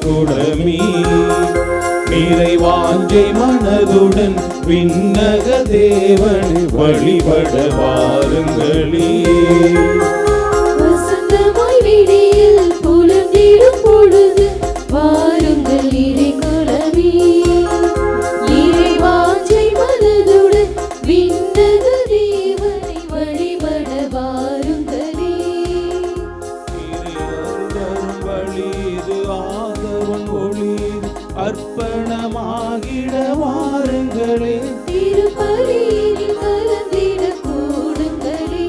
குலமே நிறைவாஞ்சை மனதுடன் விண்ணக தேவனை வழிபட வாருங்களே. வசந்தமாய் விடியல் புலர்ந்திடும் பொழுது வாருங்கள் இறை குலமே நிறைவாஞ்சை மனதுடன் விண்ணக தேவனை வழிபட வாருங்களே. வழிது ஆதவன் ஒளிது அர்ப்பணமாகிட வாருங்களே. திருப்பலியில் கலந்திட கூடுங்களே.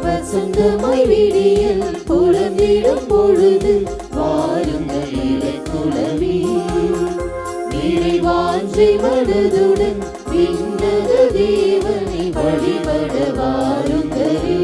வசந்தமாய் விடியல் புலர்ந்திடும் பொழுது வாருங்கள் இறை குலமே நிறைவாஞ்சை மனதுடன் விண்ணக தேவனை வழிபட வாருங்களே.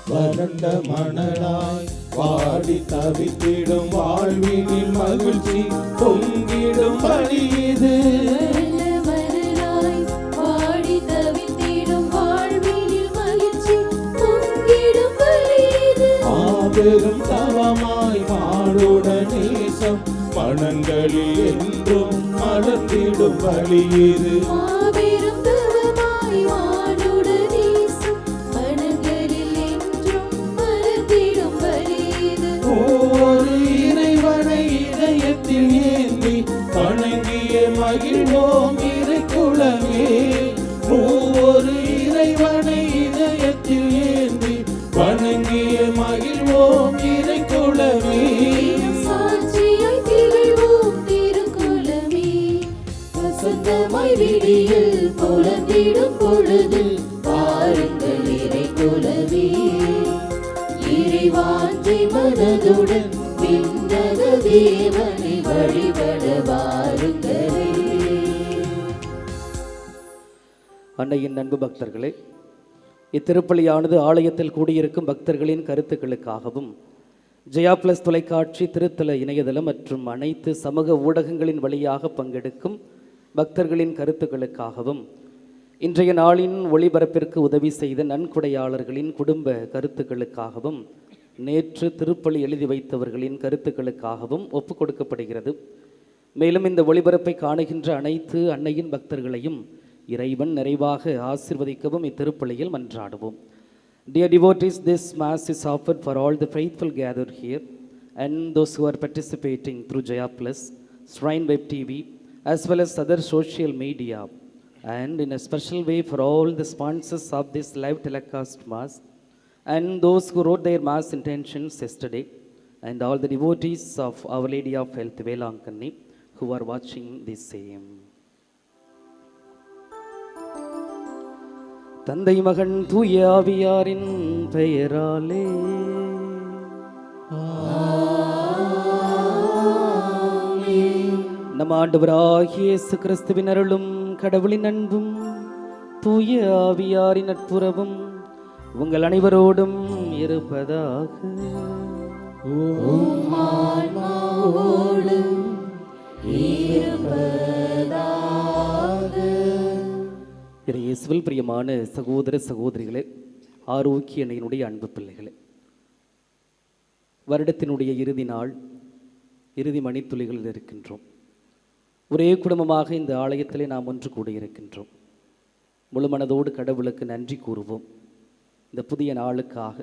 வறண்ட மணலாய் வாடி தவித்திடும் வாழ்வினில் மகிழ்ச்சி பொங்கிடும் பலி இது. மணலாய் வாடி தவித்திடும் வாழ்வினில் மகிழ்ச்சி பொங்கிடும் பலி இது. மாபெரும் தவமாய் மாடுட நேசம் மனங்களில் என்றும் மலர்ந்திடும் பலி இது. மாபெரும் தவமாய் வானுட நேசம் மனங்களில் என்றும் மலர்ந்திடும் பலி இது. ஒவ்வொரு இறைவனை இதயத்தில் ஏந்தி வணங்கிய மகிழ்வோம் இறை குலமே. ஒவ்வொரு இறைவனை இதயத்தில் ஏந்தி வணங்கிய மகிழ்வோம் இறை குலமே. சாட்சியாய் திகழ்வோம் திருக்குலமே. வசந்தமாய் விடியல் புலர்ந்திடும் பொழுது வாருங்கள் இறை குலமே இறைவாஞ்சை மனதுடன் விண்ணக தேவனை வழிபட வாருங்களே. அன்னையின் அன்பு பக்தர்களே, இத்திருப்பலியானது ஆலயத்தில் கூடியிருக்கும் பக்தர்களின் கருத்துக்களுக்காகவும் ஜெயா பிளஸ் தொலைக்காட்சி திருத்தல இணையதளம் மற்றும் அனைத்து சமூக ஊடகங்களின் வழியாக பங்கெடுக்கும் பக்தர்களின் கருத்துக்களுக்காகவும் இன்றைய நாளின் ஒளிபரப்பிற்கு உதவி செய்த நன்கொடையாளர்களின் குடும்ப கருத்துக்களுக்காகவும் நேற்று திருப்பலி எழுதி வைத்தவர்களின் கருத்துக்களுக்காகவும் ஒப்புக் கொடுக்கப்படுகிறது. மேலும் இந்த ஒளிபரப்பை காணுகின்ற அனைத்து அன்னையின் பக்தர்களையும் இறைவன் நிறைவாக ஆசீர்வதிக்கவும் இத்திருப்பலியில் மன்றாடுவோம். Dear devotees, this Mass is offered for all the faithful gathered here and those who are participating through Jaya Plus, Shrine Web TV, as well as other social media, and in a special way for all the sponsors of this live telecast Mass, and those who wrote their Mass intentions yesterday, and all the devotees of Our Lady of Health, Velankanni, who are watching this same. தந்தை மகன் தூய ஆவியாரின் பெயராலே நம் ஆண்டவராகிய இயேசு கிறிஸ்துவின் அருளும் கடவுளின் அன்பும் தூய ஆவியாரின் நட்புறவும் உங்கள் அனைவரோடும் இருப்பதாக. இயேசுவில் பிரியமான சகோதர சகோதரிகளே, ஆரோக்கிய அன்னையினுடைய அன்பு பிள்ளைகளே, வருடத்தினுடைய இறுதி நாள், இறுதி மணித்துளிகளில் இருக்கின்றோம். ஒரே குடும்பமாக இந்த ஆலயத்திலே நாம் ஒன்று கூடியிருக்கின்றோம். முழு மனதோடு கடவுளுக்கு நன்றி கூறுவோம். இந்த புதிய நாளுக்காக,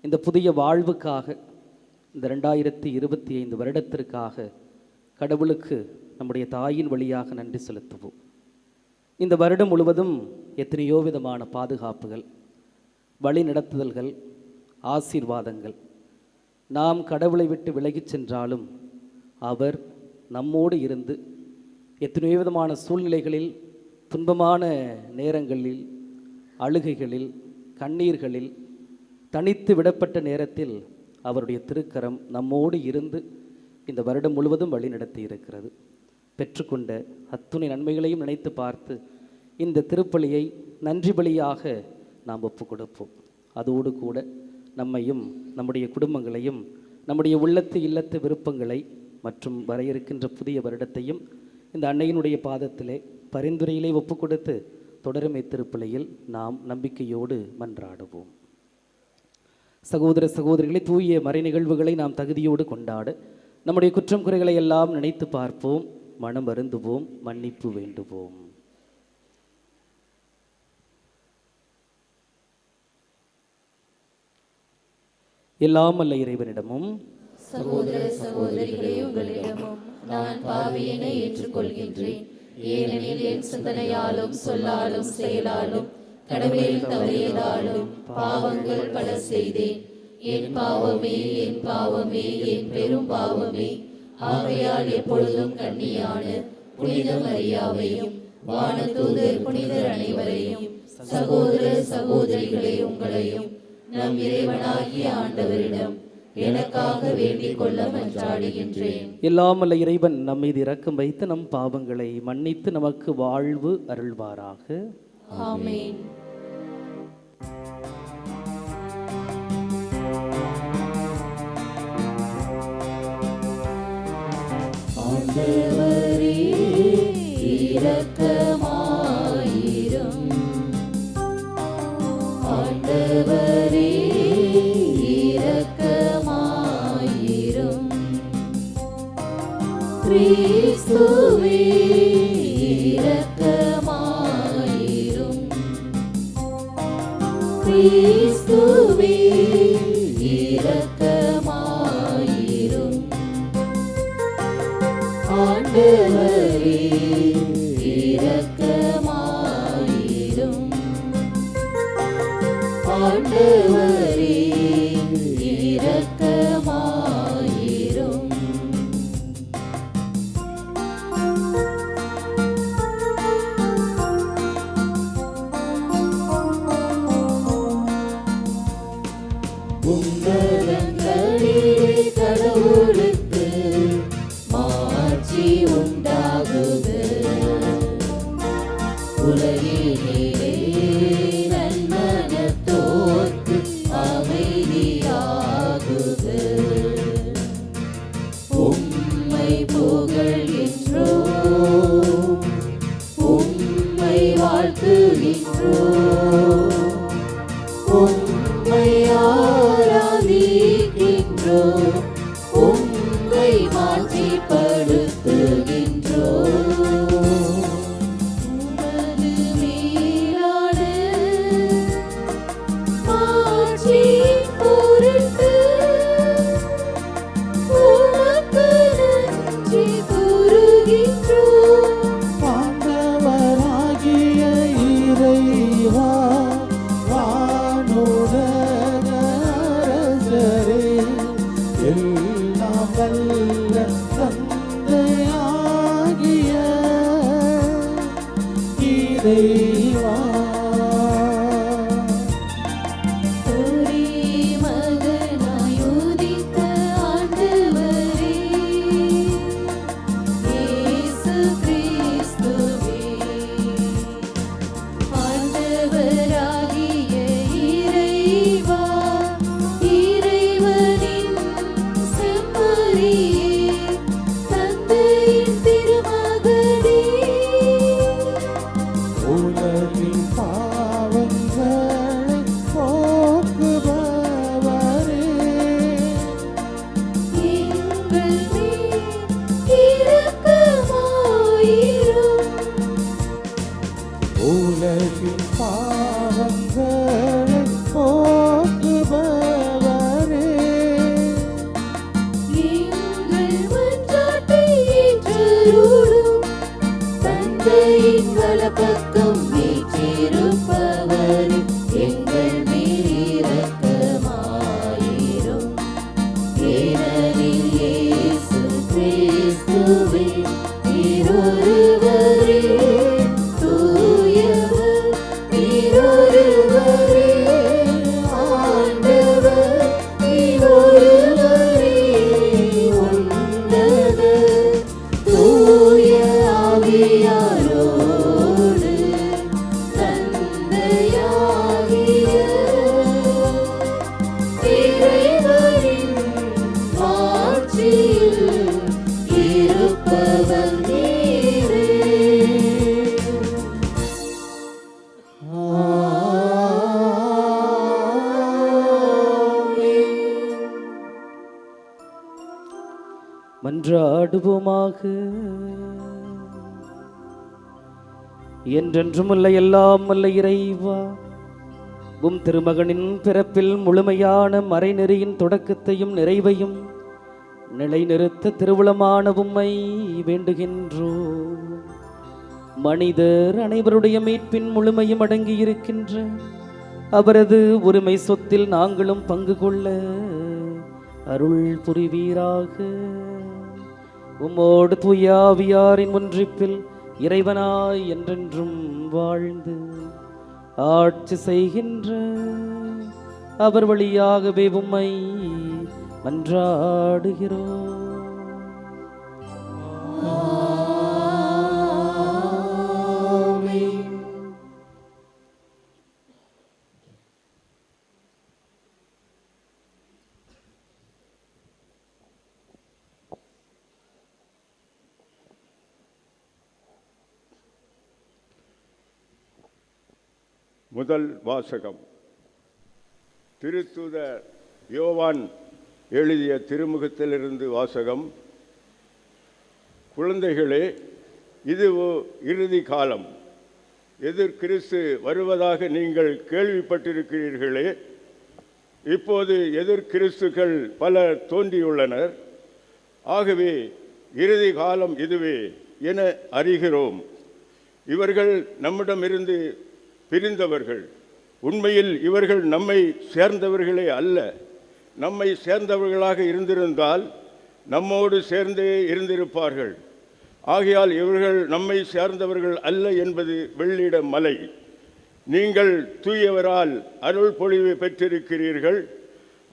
இந்த புதிய வாழ்வுக்காக, இந்த 2025 வருடத்திற்காக கடவுளுக்கு நம்முடைய தாயின் வழியாக நன்றி செலுத்துவோம். இந்த வருடம் முழுவதும் எத்தனையோ விதமான பாதுகாப்புகள், வழி நடத்துதல்கள், ஆசீர்வாதங்கள். நாம் கடவுளை விட்டு விலகிச் சென்றாலும் அவர் நம்மோடு இருந்து எத்தனையோ விதமான சூழ்நிலைகளில், துன்பமான நேரங்களில், அழுகைகளில், கண்ணீர்களில், தனித்து விடப்பட்ட நேரத்தில் அவருடைய திருக்கரம் நம்மோடு இருந்து இந்த வருடம் முழுவதும் வழி நடத்தி இருக்கிறது. பெற்றுக்கொண்ட அத்துணை நன்மைகளையும் நினைத்து பார்த்து இந்த திருப்பலியை நன்றி பலியாக நாம் ஒப்பு கொடுப்போம். அதோடு கூட நம்மையும் நம்முடைய குடும்பங்களையும் நம்முடைய உள்ளத்து இல்லத்து விருப்பங்களை மற்றும் வர இருக்கின்ற புதிய வருடத்தையும் இந்த அன்னையினுடைய பாதத்திலே பரிந்துரையிலே ஒப்பு கொடுத்து தொடருமை திருப்பலியில் நாம் நம்பிக்கையோடு மன்றாடுவோம். சகோதர சகோதரிகளை, தூய மறை நிகழ்வுகளை நாம் தகுதியோடு கொண்டாட நம்முடைய குற்றம் குறைகளை எல்லாம் நினைத்து பார்ப்போம், மனம் வருந்துவோம், மன்னிப்பு வேண்டுவோம். எல்லாம் அல்ல இறைவனிடமும் சகோதர சகோதரிகளே, உங்களிடமும் நான் பாவியனை ஏற்றுக்கொள்கின்றேன். ஏனெனில் என் சிந்தனையாலும் சொல்லாலும் செயலாலும் கடமையில் தவறியதாலும் பாவங்கள் பல செய்தேன். என் பாவமே, என் பாவமே, என் பெரும் பாவமே. ஆகையால் எப்பொழுதும் கன்னியான புனித மரியாவையும் வானதூதர் புனிதர் அனைவரையும் சகோதர சகோதரிகளே உங்களையும் நம் இறைவனாகிய ஆண்டவரிடம் எனக்காக வேண்டிக் கொள்ள மன்றாடுகின்றேன். எல்லாம் அல்ல இறைவன் நம் மீது இரக்கம் வைத்து நம் பாவங்களை மன்னித்து நமக்கு வாழ்வு அருள்வாராக. ஆமென். ஆண்டவரே இரக்கமாயிரும். ஆண்டவரே இரக்கமாயிரும். கிறிஸ்துவே இரக்கமாயிரும். கிறிஸ்துவே இரக்கமாயிரும். ஆண்டவரே இரக்கமாயிரும். ஆண்டவரே இரக்கமாயிரும். உன்னதங்களிலே கடவுளுக்கு மாட்சி உண்டாகுக. உலகிலே நன்மனத்தோர்க்கு அமைதியாகுக. உம்மை புகழ்கின்றோம், உம்மை வாழ்த்துகின்றோம், உம்மை ஆராதிக்கின்றோம், உம்மை மாட்சிப்படுத்துகின்றோம். உமது மேலான மாட்சியின் பொருட்டு உமக்கு நன்றி கூறுகின்றோம். ஆண்டவராகிய இறைவா, வானுலக அரசரே, எல்லாம் வல்ல தந்தையாகிய இறைவா, ஒரே மகனாய் உதித்த ஆண்டவரே, இயேசு கிறிஸ்துவே, ஆண்டவராகிய இறைவா, இறைவனின் செம்மறியே, தந்தையின் திருமகனே, உலக மன்றாடுவோமாக. என்றென்றும் உள்ள எல்லாம் வல்ல இறைவா, திருமகனின் பிறப்பில் முழுமையான மறைநெறியின் தொடக்கத்தையும் நிறைவையும் நிலைநிறுத்த திருவுளமான உம்மை வேண்டுகின்றோம். மனிதர் அனைவருடைய மீட்பின் முழுமையும் அடங்கியிருக்கின்ற அவரது உரிமை சொத்தில் நாங்களும் பங்கு கொள்ள அருள் புரிவீராக. உம்மோடு தூய ஆவியாரின் ஒன்றிப்பில் இறைவனாய் என்றென்றும் வாழ்ந்து ஆட்சி செய்கின்ற அவர் வழியாகவே உம்மை மன்றாடுகிறோம். முதல் வாசகம். திருத்தூதர் யோவான் எழுதிய திருமுகத்திலிருந்து வாசகம். குழந்தைகளே, இது இறுதி காலம். எதிர்கிறிஸ்து வருவதாக நீங்கள் கேள்விப்பட்டிருக்கிறீர்களே. இப்போது எதிர்கிறிஸ்துக்கள் பலர் தோன்றியுள்ளனர். ஆகவே இறுதி காலம் இதுவே என அறிகிறோம். இவர்கள் நம்மிடமிருந்து பிரிந்தவர்கள். உண்மையில் இவர்கள் நம்மை சேர்ந்தவர்களே அல்ல. நம்மை சேர்ந்தவர்களாக இருந்திருந்தால் நம்மோடு சேர்ந்தே இருந்திருப்பார்கள். ஆகையால் இவர்கள் நம்மை சேர்ந்தவர்கள் அல்ல என்பது வெள்ளிட மலை. நீங்கள் தூயவரால் அருள் பொழிவு பெற்றிருக்கிறீர்கள்.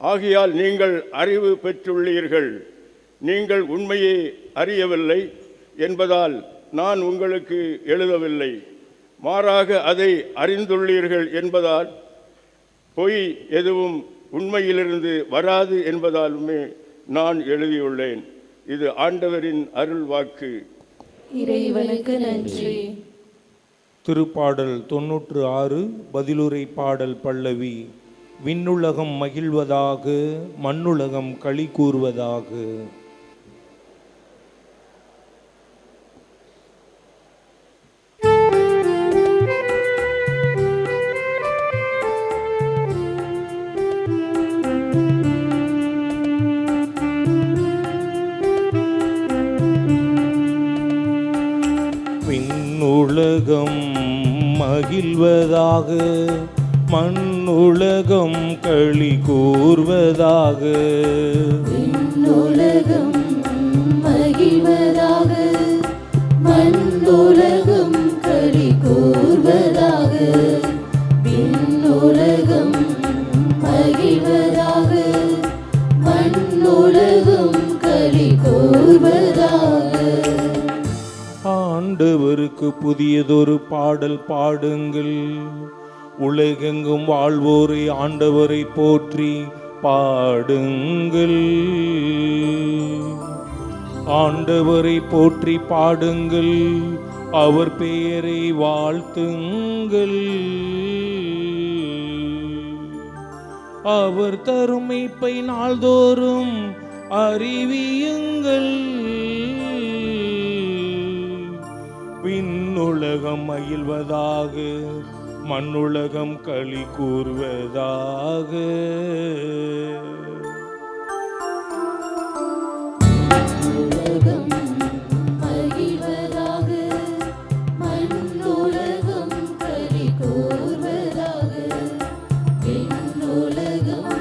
ஆகையால் நீங்கள் அறிவு பெற்றுள்ளீர்கள். நீங்கள் உண்மையை அறியவில்லை என்பதால் நான் உங்களுக்கு எழுதவில்லை. மாறாக அதை அறிந்துள்ளீர்கள் என்பதால், பொய் எதுவும் உண்மையிலிருந்து வராது என்பதாலுமே நான் எழுதியுள்ளேன். இது ஆண்டவரின் அருள் வாக்கு. இறைவனுக்கு நன்றி. திருப்பாடல் 96 பதிலுரை பாடல் பல்லவி. விண்ணுலகம் மகிழ்வதாக, மண்ணுலகம் களி கூறுவதாக. விண்ணுலகம் மகிழ்வதாக, மண்ணுலகம் களி கூர்வதாக. விண்ணுலகம் மகிழ்வதாக, மண்ணுலகம் களி கூர்வதாக. விண்ணுலகம் மகிழ்வதாக, மண்ணுலகம் களி கூர்வதாக. ஆண்டவருக்கு புதியதொரு பாடல் பாடுங்கள். உலகெங்கும் வாழ்வோரை ஆண்டவரை போற்றி பாடுங்கள். ஆண்டவரை போற்றி பாடுங்கள், அவர் பெயரை வாழ்த்துங்கள். அவர் தரும் மீட்பை நாள்தோறும் அறிவியுங்கள். விண்ணுலகம் மகிழ்வதாக, மண்ணுலகம் களி கூர்வதாக. உலகம் மகிழ்வதாக, மண்ணுலகம் களி கூர்வதாக. விண்ணுலகம்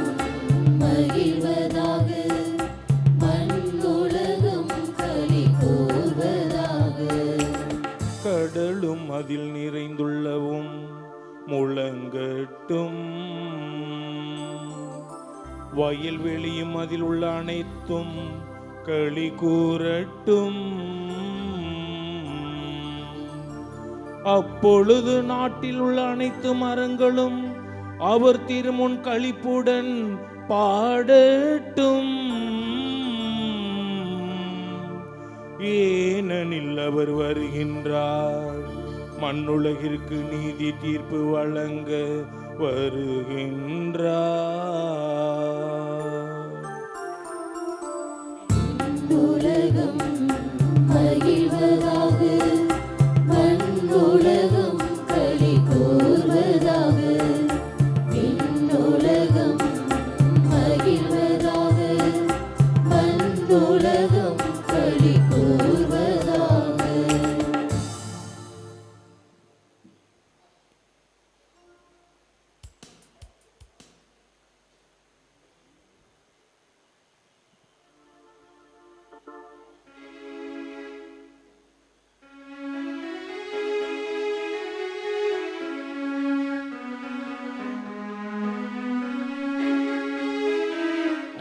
மகிழ்வதாக, மண்ணுலகம் களி கூர்வதாக. கடலும் அதில் நிறைந்துள்ளவும் முழங்கட்டும். வயல்வெளியும் அதில் உள்ள அனைத்தும் களி கூறட்டும். அப்பொழுது நாட்டில் உள்ள அனைத்து மரங்களும் அவர் திருமுன் களிப்புடன் பாடட்டும். ஏனெனில் அவர் வருகின்றார், மண்ணுலகிற்கு நீதி தீர்ப்பு வழங்க வருகின்றார். உலகம் களி கூர்வதாக.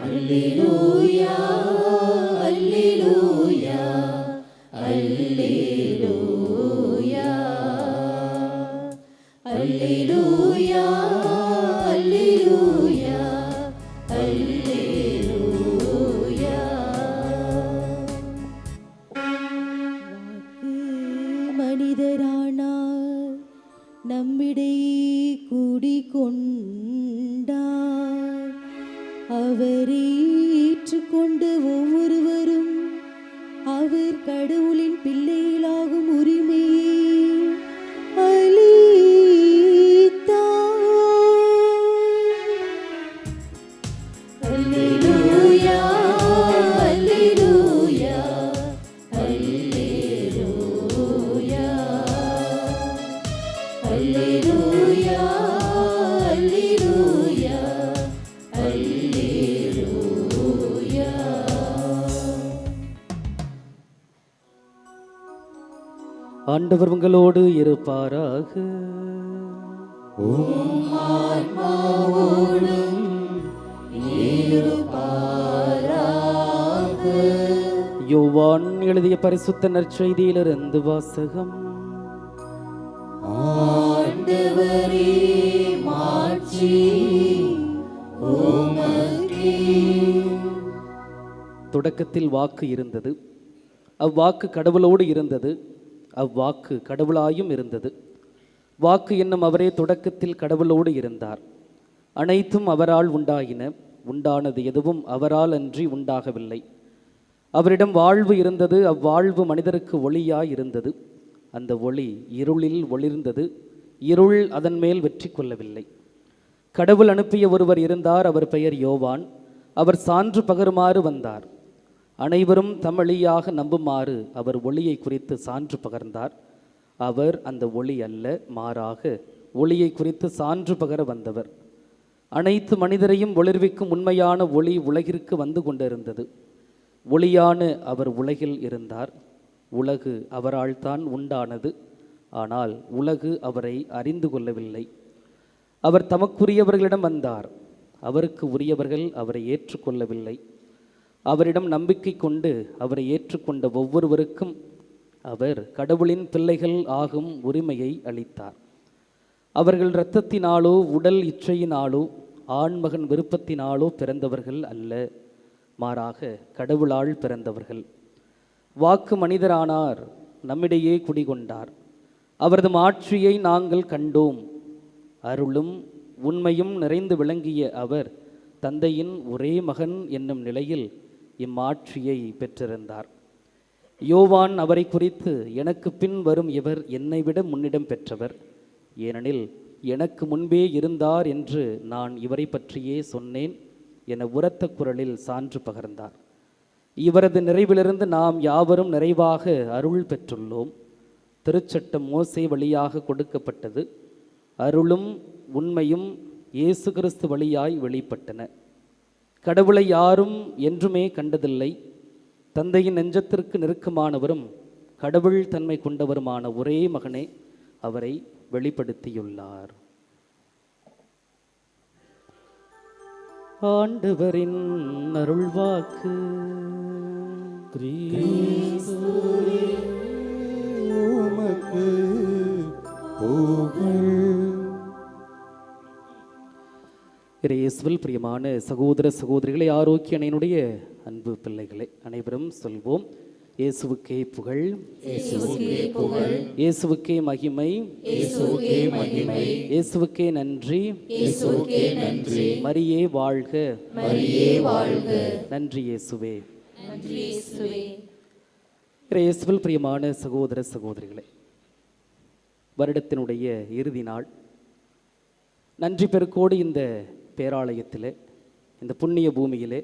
Alleluia, Alleluia, Alleluia, Alleluia, Alleluia, Alleluia. வாக்கு மனிதரானார், நம்மிடையே குடிகொண்டார். அவரை ஏற்றுக்கொண்ட ஒவ்வொருவரும் அவர் கடவுளின் பிள்ளைகளாகும் உரிமையை அளித்தார். அல்லேலூயா, அல்லேலூயா, அல்லேலூயா, அல்லேலூயா, அல்லேலூயா, அல்லேலூயா. ஆண்டவர் உங்களோடு இருப்பாராக. யோவான் எழுதிய பரிசுத்த நற்செய்தியிலிருந்து வாசகம். ஆண்டவரே, மாட்சி உமக்கே. தொடக்கத்தில் வாக்கு இருந்தது, அவ்வாக்கு கடவுளோடு இருந்தது, அவ்வாக்கு கடவுளாயும் இருந்தது. வாக்கு என்னும் அவரே தொடக்கத்தில் கடவுளோடு இருந்தார். அனைத்தும் அவரால் உண்டாயின, உண்டானது எதுவும் அவரால் அன்றி உண்டாகவில்லை. அவரிடம் வாழ்வு இருந்தது, அவ்வாழ்வு மனிதருக்கு ஒளியாய் இருந்தது. அந்த ஒளி இருளில் ஒளிர்ந்தது, இருள் அதன் மேல் வெற்றி கொள்ளவில்லை. கடவுள் அனுப்பிய ஒருவர் இருந்தார், அவர் பெயர் யோவான். அவர் சான்று பகருமாறு வந்தார். அனைவரும் தமளியாக நம்புமாறு அவர் ஒளியை குறித்து சான்று பகர்ந்தார். அவர் அந்த ஒளி அல்ல, மாறாக ஒளியை குறித்து சான்று பகர வந்தவர். அனைத்து மனிதரையும் ஒளிர்விக்கும் உண்மையான ஒளி உலகிற்கு வந்து கொண்டிருந்தது. ஒளியான அவர் உலகில் இருந்தார். உலகு அவரால் தான் உண்டானது, ஆனால் உலகு அவரை அறிந்து கொள்ளவில்லை. அவர் தமக்குரியவர்களிடம் வந்தார், அவருக்கு உரியவர்கள் அவரை ஏற்றுக்கொள்ளவில்லை. அவரிடம் நம்பிக்கை கொண்டு அவரை ஏற்றுக்கொண்ட ஒவ்வொருவருக்கும் அவர் கடவுளின் பிள்ளைகள் ஆகும் உரிமையை அளித்தார். அவர்கள் இரத்தத்தினாலோ உடல் இச்சையினாலோ ஆண்மகன் விருப்பத்தினாலோ பிறந்தவர்கள் அல்ல, மாறாக கடவுளால் பிறந்தவர்கள். வாக்கு மனிதரானார், நம்மிடையே குடிகொண்டார். அவரது மாட்சியை நாங்கள் கண்டோம். அருளும் உண்மையும் நிறைந்து விளங்கிய அவர் தந்தையின் ஒரே மகன் என்னும் நிலையில் இம்மாட்சியை பெற்றிருந்தார். யோவான் அவரை குறித்து, எனக்கு பின் வரும் இவர் என்னை விட முன்னிடம் பெற்றவர், ஏனெனில் எனக்கு முன்பே இருந்தார் என்று நான் இவரை பற்றியே சொன்னேன் என உரத்த குரலில் சான்று பகர்ந்தார். இவரது நிறைவிலிருந்து நாம் யாவரும் நிறைவாக அருள் பெற்றுள்ளோம். திருச்சட்டம் மோசே வழியாக கொடுக்கப்பட்டது, அருளும் உண்மையும் இயேசு கிறிஸ்து வழியாய் வெளிப்பட்டன. கடவுளை யாரும் என்றுமே கண்டதில்லை. தந்தையின் நெஞ்சத்திற்கு நெருக்கமானவரும் கடவுள் தன்மை கொண்டவருமான ஒரே மகனே அவரை வெளிப்படுத்தியுள்ளார். ஆண்டவரின் அருள்வாக்கு. கிறிஸ்துவே உமக்கு புகழ். இயேசுவில் பிரியமான சகோதர சகோதரிகளை, ஆரோக்கிய அன்னையினுடைய அன்பு பிள்ளைகளை அனைவரும் சொல்வோம். இயேசுவுக்கே புகழ், இயேசுவுக்கே புகழ், இயேசுவுக்கே மகிமை, இயேசுவுக்கே மகிமை, இயேசுவுக்கே நன்றி, இயேசுவுக்கே நன்றி. மரியே வாழ்க, மரியே வாழ்க. நன்றி இயேசுவே. நன்றி இயேசுவே. இயேசுவில் பிரியமான சகோதர சகோதரிகளை, வருடத்தினுடைய இறுதி நாள். நன்றி பெருக்கோடு இந்த பேராலயத்திலே, இந்த புண்ணிய பூமியிலே,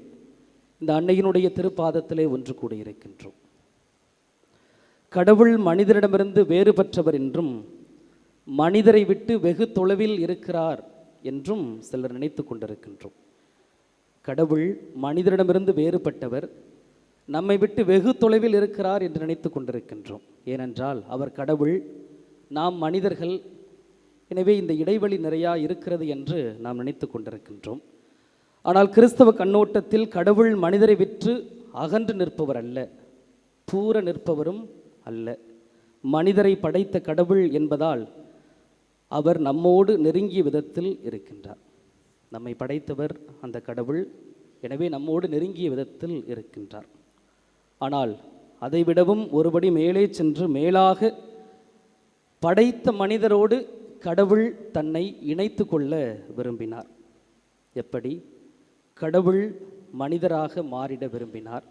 இந்த அன்னையினுடைய திருப்பாதத்திலே ஒன்று கூடியிருக்கின்றோம். கடவுள் மனிதரிடமிருந்து வேறுபட்டவர் என்றும் மனிதரை விட்டு வெகு தொலைவில் இருக்கிறார் என்றும் சிலர் நினைத்து கொண்டிருக்கின்றோம். கடவுள் மனிதரிடமிருந்து வேறுபட்டவர், நம்மை விட்டு வெகு தொலைவில் இருக்கிறார் என்று நினைத்து கொண்டிருக்கின்றோம். ஏனென்றால் அவர் கடவுள், நாம் மனிதர்கள். எனவே இந்த இடைவெளி நிறையா இருக்கிறது என்று நாம் நினைத்து கொண்டிருக்கின்றோம். ஆனால் கிறிஸ்தவ கண்ணோட்டத்தில் கடவுள் மனிதரை விட்டு அகன்று நிற்பவர் அல்ல, தூர நிற்பவரும் அல்ல. மனிதரை படைத்த கடவுள் என்பதால் அவர் நம்மோடு நெருங்கிய விதத்தில் இருக்கின்றார். நம்மை படைத்தவர் அந்த கடவுள், எனவே நம்மோடு நெருங்கிய விதத்தில் இருக்கின்றார். ஆனால் அதைவிடவும் ஒருபடி மேலே சென்று மேலாக படைத்த மனிதரோடு கடவுள் தன்னை இணைத்து கொள்ள விரும்பினார். எப்படி? கடவுள் மனிதராக மாறிட விரும்பினார்.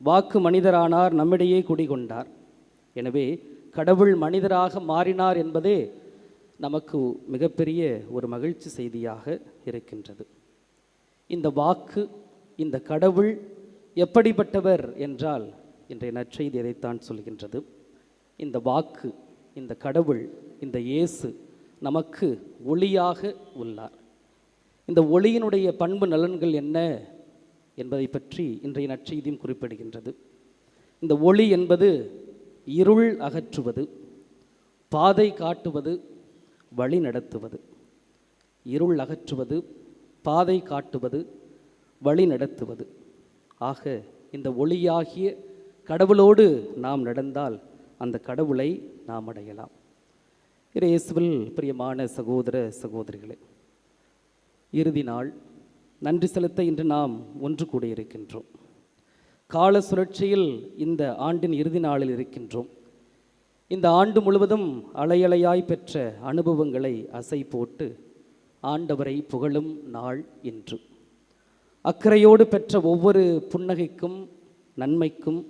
வாக்கு மனிதரானார், நம்மிடையே குடிகொண்டார். எனவே கடவுள் மனிதராக மாறினார் என்பதே நமக்கு மிகப்பெரிய ஒரு மகிழ்ச்சி செய்தியாக இருக்கின்றது. இந்த வாக்கு, இந்த கடவுள் எப்படிப்பட்டவர் என்றால் இன்றைய நற்செய்தி எதைத்தான் சொல்கின்றது. இந்த வாக்கு, இந்த கடவுள், இந்த இயேசு நமக்கு ஒளியாக உள்ளார். இந்த ஒளியினுடைய பண்பு நலன்கள் என்ன என்பதை பற்றி இன்றைய நற்செய்தியும் குறிப்பிடுகின்றது. இந்த ஒளி என்பது இருள் அகற்றுவது, பாதை காட்டுவது, வழி நடத்துவது. இருள் அகற்றுவது, பாதை காட்டுவது, வழி நடத்துவது. ஆக இந்த ஒளியாகிய கடவுளோடு நாம் நடந்தால் அந்த கடவுளை நாம் அடையலாம். இயேசுவில் பிரியமான சகோதர சகோதரிகளே, இறுதி நாள் நன்றி செலுத்த இன்று நாம் ஒன்று கூடியிருக்கின்றோம். கால சுழற்சியில் இந்த ஆண்டின் இறுதி நாளில் இருக்கின்றோம். இந்த ஆண்டு முழுவதும் அலையலையாய் பெற்ற அனுபவங்களை அசை போட்டு ஆண்டவரை புகழும் நாள் இன்று. அக்கறையோடு பெற்ற ஒவ்வொரு புன்னகைக்கும் நன்மைக்கும்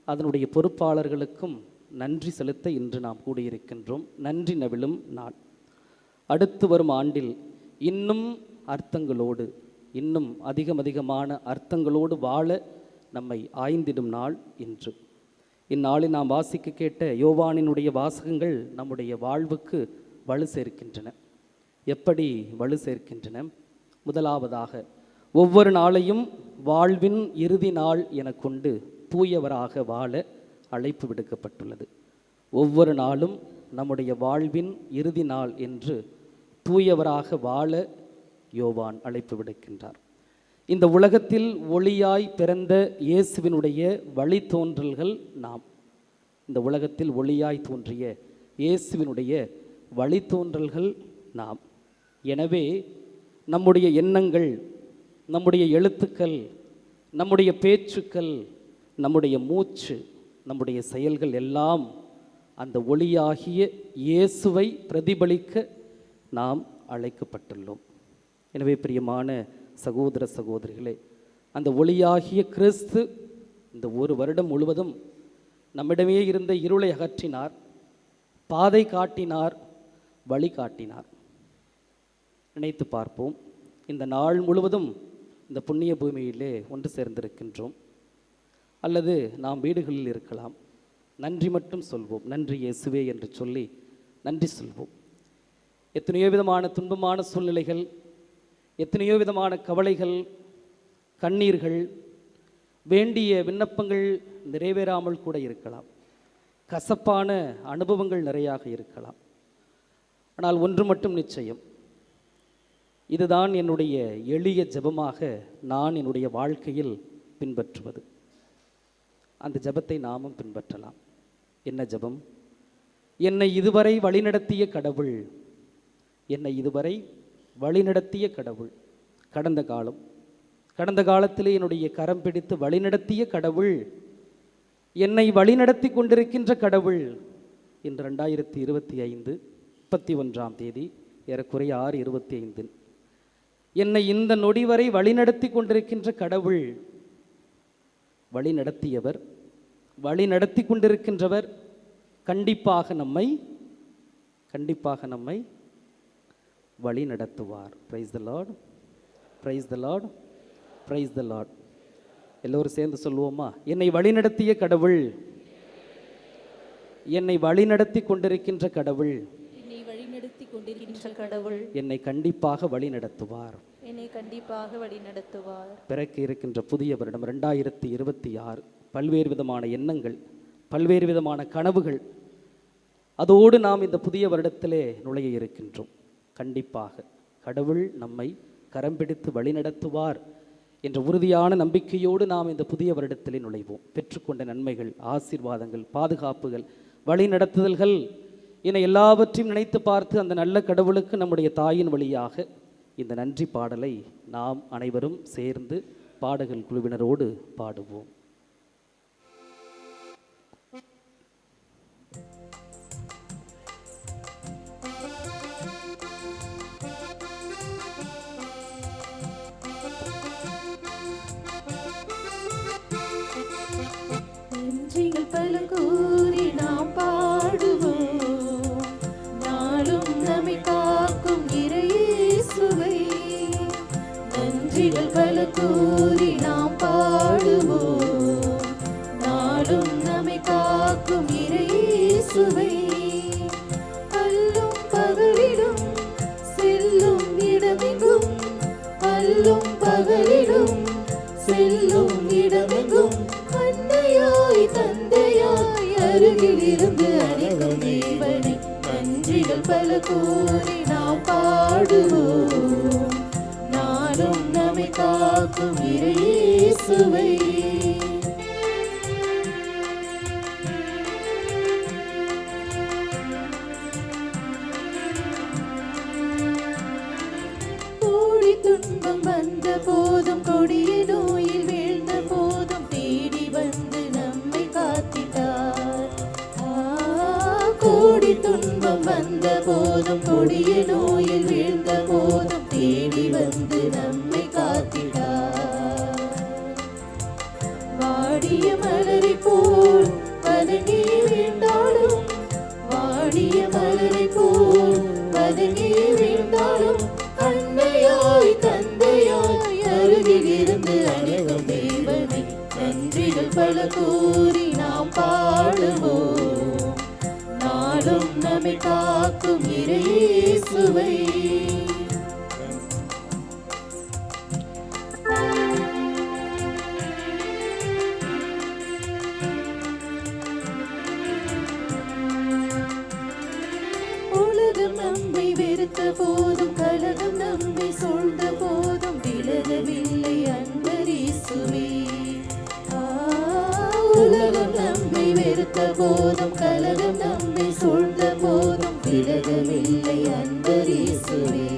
அதனுடைய பொறுப்பாளர்களுக்கும் நன்றி செலுத்த இன்று நாம் கூடியிருக்கின்றோம். நன்றி நவிழும் நாள். அடுத்து வரும் ஆண்டில் இன்னும் அர்த்தங்களோடு, இன்னும் அதிகமான அர்த்தங்களோடு வாழ நம்மை ஆய்ந்திடும் நாள் இன்று. இந்நாளில் நாம் வாசிக்க கேட்ட யோவானினுடைய வாசகங்கள் நம்முடைய வாழ்வுக்கு வலு சேர்க்கின்றன. எப்படி வலு சேர்க்கின்றன? முதலாவதாக, ஒவ்வொரு நாளையும் வாழ்வின் இறுதி நாள் என கொண்டு தூயவராக வாழ அழைப்பு விடுக்கப்பட்டுள்ளது. ஒவ்வொரு நாளும் நம்முடைய வாழ்வின் இறுதி நாள் என்று தூயவராக வாழ யோவான் அழைப்பு விடுக்கின்றார். இந்த உலகத்தில் ஒளியாய் பிறந்த இயேசுவினுடைய வழித்தோன்றல்கள் நாம். இந்த உலகத்தில் ஒளியாய் தோன்றிய இயேசுவினுடைய வழித்தோன்றல்கள் நாம். எனவே நம்முடைய எண்ணங்கள், நம்முடைய எழுத்துக்கள், நம்முடைய பேச்சுக்கள், நம்முடைய மூச்சு, நம்முடைய செயல்கள் எல்லாம் அந்த ஒளியாகிய இயேசுவை பிரதிபலிக்க நாம் அழைக்கப்பட்டுள்ளோம். எனவே பிரியமான சகோதர சகோதரிகளே, அந்த ஒளியாகிய கிறிஸ்து இந்த ஒரு வருடம் முழுவதும் நம்மிடமே இருந்த இருளை அகற்றினார், பாதை காட்டினார், வழி காட்டினார். நினைத்து பார்ப்போம். இந்த நாள் முழுவதும் இந்த புண்ணிய பூமியிலே ஒன்று சேர்ந்திருக்கின்றோம். அல்லது நாம் வீடுகளில் இருக்கலாம். நன்றி மட்டும் சொல்வோம். நன்றி இயேசுவே என்று சொல்லி நன்றி சொல்வோம். எத்தனையோ விதமான துன்பமான சூழ்நிலைகள், எத்தனையோ விதமான கவலைகள், கண்ணீர்கள், வேண்டிய விண்ணப்பங்கள் நிறைவேறாமல் கூட இருக்கலாம். கசப்பான அனுபவங்கள் நிறையாக இருக்கலாம். ஆனால் ஒன்று மட்டும் நிச்சயம், இதுதான் என்னுடைய எளிய ஜெபமாக நான் என்னுடைய வாழ்க்கையில் பின்பற்றுவது. அந்த ஜெபத்தை நாமும் பின்பற்றலாம். என்ன ஜெபம்? என்னை இதுவரை வழிநடத்திய கடவுள், என்னை இதுவரை வழிநடத்திய கடவுள், கடந்த காலத்திலே என்னுடைய கரம் பிடித்து வழிநடத்திய கடவுள், என்னை வழிநடத்தி கொண்டிருக்கின்ற கடவுள், இன்று 2025 31ஆம் தேதி, ஏறக்குறைய 6:25, என்னை இந்த நொடி வரை வழிநடத்தி கொண்டிருக்கின்ற கடவுள், வழிநடத்தியவர், வழிநடத்தி கொண்டிருக்கின்றவர் கண்டிப்பாக நம்மை வழி நடத்துவார். Praise the Lord, praise the Lord, praise the Lord. எல்லோரும் சேர்ந்து சொல்லுவோமா? என்னை வழிநடத்திய கடவுள், என்னை வழிநடத்தி கொண்டிருக்கின்ற கடவுள், என்னை வழிநடத்தி கொண்டிருக்கின்ற கடவுள் என்னை கண்டிப்பாக வழி நடத்துவார். என்னை கண்டிப்பாக வழி நடத்துவார். பிறக்க இருக்கின்ற புதிய வருடம் 2026 பல்வேறு விதமான எண்ணங்கள், பல்வேறு விதமான கனவுகள், அதோடு நாம் இந்த புதிய வருடத்திலே நுழைய இருக்கின்றோம். கண்டிப்பாக கடவுள் நம்மை கரம் பிடித்து வழிநடத்துவார் என்ற உறுதியான நம்பிக்கையோடு நாம் இந்த புதிய வருடத்திலே நுழைவோம். பெற்றுக்கொண்ட நன்மைகள், ஆசீர்வாதங்கள், பாதுகாப்புகள், வழிநடத்துதல்கள் என எல்லாவற்றையும் நினைத்து பார்த்து அந்த நல்ல கடவுளுக்கு நம்முடைய தாயின் வழியாக இந்த நன்றி பாடலை நாம் அனைவரும் சேர்ந்து பாடகர் குழுவினரோடு பாடுவோம். நன்றிகள் பல கூறி நாம் பாடுவோம், நாளும் நம்மை காக்கும் இயேசுவை. நன்றிகள் பல கூறி நாம் பாடுவோம், நாளும் நம்மை காக்கும் இயேசுவை. அல்லும் பகலிலும் செல்லும் இடமெங்கும், அல்லும் பகலிலும் செல்லும் இடமெங்கும் அன்னையாய் தந்தையாய் அருகில் இருந்து அழைக்கும் தேவனை. நன்றிகள் பல கூறி நாம் பாடுவோம், நாளும் நம்மை காக்கும் இயேசுவை. கோடி துன்பம் வந்த போதும், கொடிய நோயில் வீழ்ந்த போதும் தேடி வந்து நம்மை காத்திட்டார். கோடி துன்பம் வந்த போதும், கொடிய நோயில் வீழ்ந்த போதும் தேடி வந்து நம்மை காத்திட்டார். வாடிய மலரை போல் வதங்கி வீழ்ந்தாலும், வாடிய மலரை போல் வதங்கி வீழ்ந்தாலும் அன்னையாய் தந்தையாய் அருகில் இருந்து அழைக்கும் தேவனை. நன்றிகள் பல கூறி நாம் பாடுவோம், நாளும் நம்மை காக்கும் இயேசுவை. உலகம் நம்மை வெறுத்த போதும், கலகம் நம்மை சூழ்ந்த போதும் விலகவில்லை அன்பர் இயேசுவே. உலகம் நம்மை வெறுத்த போதும், கலகம் நம்மை சூழ்ந்த போதும் விலகவில்லை அன்பர் இயேசுவே.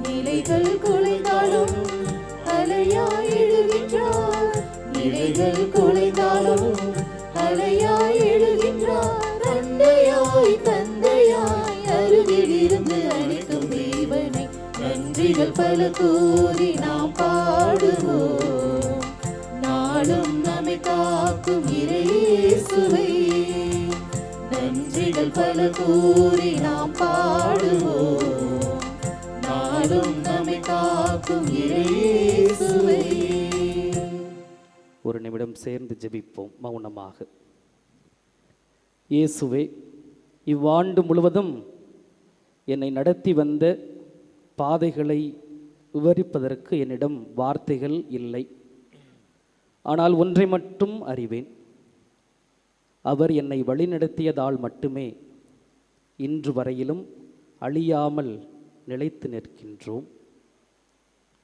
நிலைகள் குலைந்தாலும் அலையாய் எழுகின்றார், நிலைகள் குலைந்தாலும் அலையாய் எழுகின்றார். அன்னையாய் தந்தையாய் அருகில் இருந்து அழைக்கும் தேவனை. நன்றிகள் பல கூறி நாம் பாடுவோம், நாளும் நம்மை காக்கும் இயேசுவை. நன்றிகள் பல கூறி நாம் பாடுவோம், நாளும் நம்மை காக்கும் இயேசுவை. ஒரு நிமிடம் சேர்ந்து ஜெபிப்போம் மௌனமாக. இயேசுவே, இவ்வாண்டு முழுவதும் என்னை நடத்தி வந்த பாதைகளை விவரிப்பதற்கு என்னிடம் வார்த்தைகள் இல்லை. ஆனால் ஒன்றை மட்டும் அறிவேன், அவர் என்னை வழிநடத்தியதால் மட்டுமே இன்று வரையிலும் அழியாமல் நிலைத்து நிற்கின்றோம்.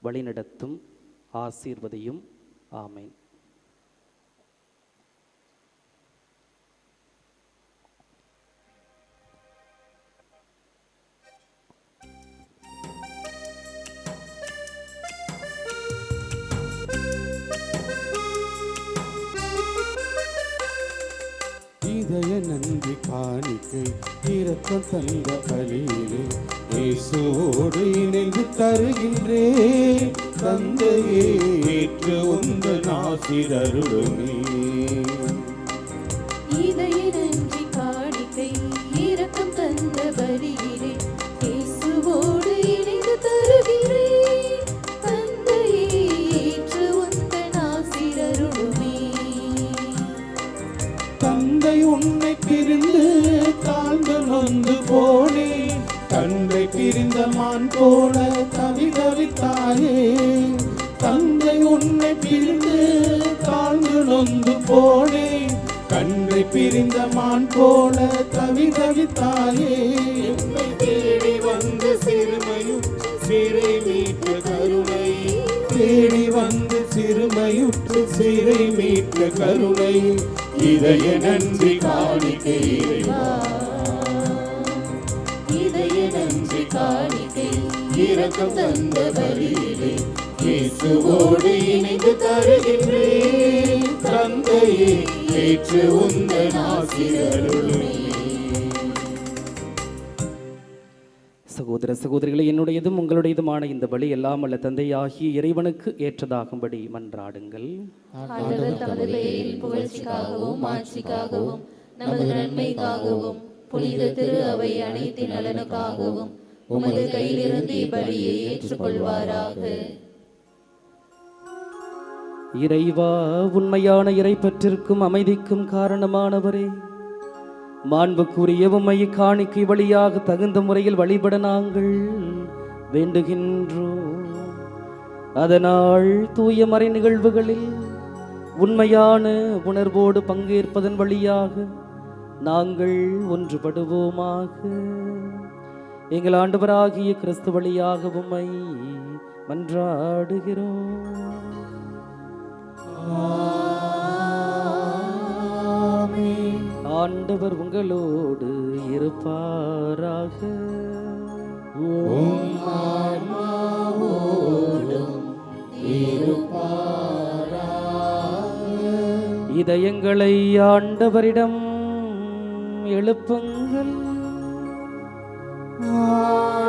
வழிநடத்தும், ஆசீர்வதியும். ஆமென். இதய நன்றி காணிக்கை இரக்கம் தந்த பலியிலே இயேசுவோடு இணைந்து தருகின்றேன். தந்தையே ஏற்று உங்கள் ஆசீர்வதியுமே. இதய நன்றி காணிக்கை இரக்கம் தந்த பலியிலே இயேசுவோடு இணைந்து தருகிறேன். தந்தையே பிரிந்து தாழ்ந்து நொந்து போனேன். தந்தை பிரிந்த மான் போல தவிதவித்தாயே. தந்தை உன்னை பிரிந்து தாழ்ந்து நொந்து போனேன். கன்றை பிரிந்த மான் போல தவிதவித்தாயே. என்னை தேடி வந்து சிறுமையுற்று சிறை மீட்ட கருணை, தேடி வந்து சிறுமையுற்று சிறை மீட்ட கருணை, இதய நன்றி காணிக்கை இறைவா, இதய நன்றி காணிக்கை இரக்கம் தந்த பலியிலே இயேசுவோடு இணைந்து தருகின்றேன். தந்தையே ஏற்று உந்தன் ஆசீர்வதியுமே. சகோதர சகோதரிகளை, என்னுடையதும் உங்களுடையதுமான இந்த பலி எல்லாம் அல்ல தந்தையாகிய இறைவனுக்கு ஏற்றதாகும்படி மன்றாடுங்கள். ஆண்டவர் தமது பெயரின் புகழ்ச்சிக்காகவும் மாட்சிக்காகவும் நமது நன்மைக்காகவும் புனித திரு அவை அனைத்தின் நலனுக்காகவும் உமது கையிலிருந்து இப்பலியை ஏற்றுக்கொள்வாராக. இறைவா, உண்மையான இறைப்பற்றிற்கும் அமைதிக்கும் காரணமானவரே, மாண்புக்குரிய உம்மை காணிக்கை வழியாக தகுந்த முறையில் வழிபட நாங்கள் வேண்டுகின்றோம். அதனால் தூய மறை நிகழ்வுகளில் உண்மையான உணர்வோடு பங்கேற்பதன் வழியாக நாங்கள் ஒன்றுபடுவோமாக. எங்கள் ஆண்டவராகிய கிறிஸ்து வழியாக உம்மை மன்றாடுகிறோம். ஆண்டவர் உங்களோடு இருப்பாராக. இதயங்களை ஆண்டவரிடம் எழுப்புங்கள்.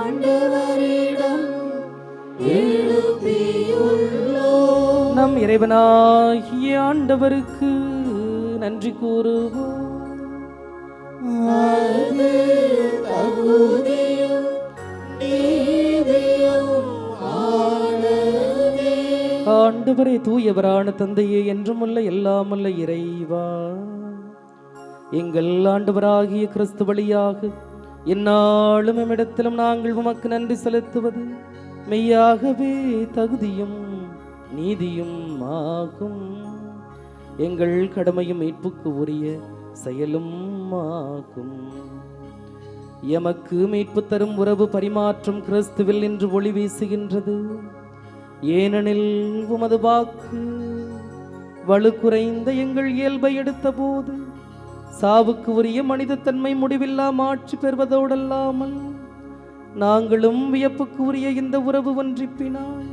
ஆண்டவரிடம் எழுப்பியுள்ளோம். நம் இறைவனாகிய ஆண்டவருக்கு நன்றி கூறுவோம். அது தகுதியும் நீதியும் ஆனதே. ஆண்டவரே, தூயவரான தந்தையே, என்றும் உள்ள எல்லாமல்ல இறைவா, எங்கள் ஆண்டவராகிய கிறிஸ்து வழியாக எந்நாளும் எம்மிடத்திலும் நாங்கள் உமக்கு நன்றி செலுத்துவது மெய்யாகவே தகுதியும் நீதியும் ஆகும். எங்கள் கடமையும் மீட்புக்கு உரிய செயலும் ஆகும். எமக்கு மீட்பு தரும் உறவு பரிமாற்றம் கிறிஸ்துவில் இன்று ஒளி வீசுகின்றது. ஏனெனில் உமது வாக்கு வலு குறைந்த எங்கள் இயல்பை எடுத்த போது சாவுக்கு உரிய மனிதத்தன்மை முடிவில்லா மாட்சி பெறுவதோடல்லாமல் நாங்களும் வியப்புக்கு உரிய இந்த உறவு ஒன்றிப்பினால்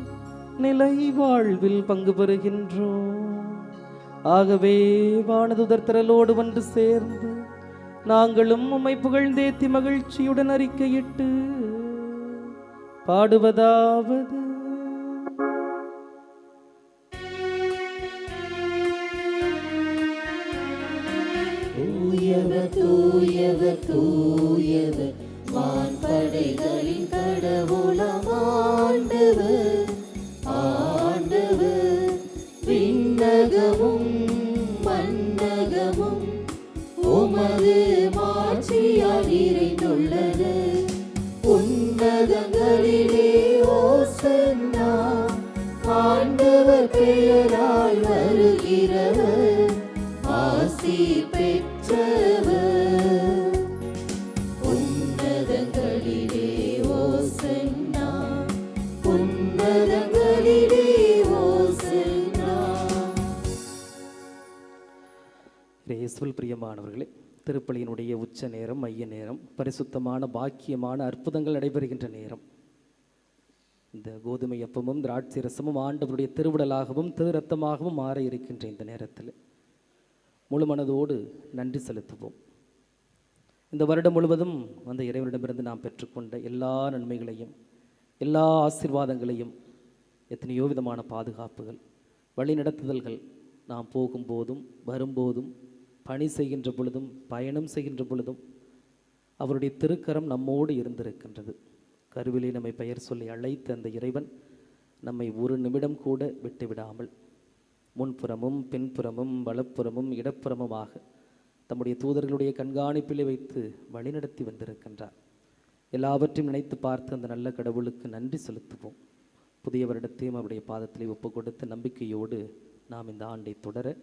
நிலை வாழ்வில் பங்கு பெறுகின்றோம். ஆகவே வானதுதர் திரளோடு ஒன்று சேர்ந்து நாங்களும் உம்மை புகழ்ந்தேத்தி மகிழ்ச்சியுடன் அறிக்கையிட்டு பாடுவதாவது: தூயவர் தூயவர் தூயவர் வான்படைகளின் கடவுளாம் ஆண்டவர். ஆண்டவர் விண்ணகமும் மண்ணகமும் உமது மாட்சியால் நிறைந்துள்ளன. உன்னதங்களிலே ஓசன்னா, ஆண்டவர் பெயரால் வருகிறவர் ஆசி பெற்றவர். உன்னதங்களிலே ஓசன்னா, உன்னதங்களிலே ஓசன்னா. இயேசுவில் பிரியமானவர்களே, திருப்பலியினுடைய உச்ச நேரம், மைய நேரம், பரிசுத்தமான பாக்கியமான அற்புதங்கள் நடைபெறுகின்ற நேரம். இந்த கோதுமை அப்பமும் திராட்சை ரசமும் ஆண்டவருடைய திருவிடலாகவும் திரு ரத்தமாகவும் மாற இருக்கின்ற இந்த நேரத்தில் முழு மனதோடு நன்றி செலுத்துவோம். இந்த வருடம் முழுவதும் அந்த இறைவனிடமிருந்து நாம் பெற்றுக்கொண்ட எல்லா நன்மைகளையும் எல்லா ஆசீர்வாதங்களையும், எத்தனையோ விதமான பாதுகாப்புகள், வழிநடத்துதல்கள், நாம் போகும்போதும் வரும்போதும் பணி செய்கின்ற பொழுதும் பயணம் செய்கின்ற பொழுதும் அவருடைய திருக்கரம் நம்மோடு இருந்திருக்கின்றது. கருவிலே நம்மை பெயர் சொல்லி அழைத்த அந்த இறைவன் நம்மை ஒரு நிமிடம் கூட விட்டுவிடாமல் முன்புறமும் பின்புறமும் வலப்புறமும் இடப்புறமுமாக தம்முடைய தூதர்களுடைய கண்காணிப்பிலே வைத்து வழிநடத்தி வந்திருக்கின்றார். எல்லாவற்றையும் நினைத்து பார்த்து அந்த நல்ல கடவுளுக்கு நன்றி செலுத்துவோம். புதிய வருடத்தையும் அவருடைய பாதத்திலே ஒப்பு கொடுத்து நம்பிக்கையோடு நாம் இந்த ஆண்டை தொடர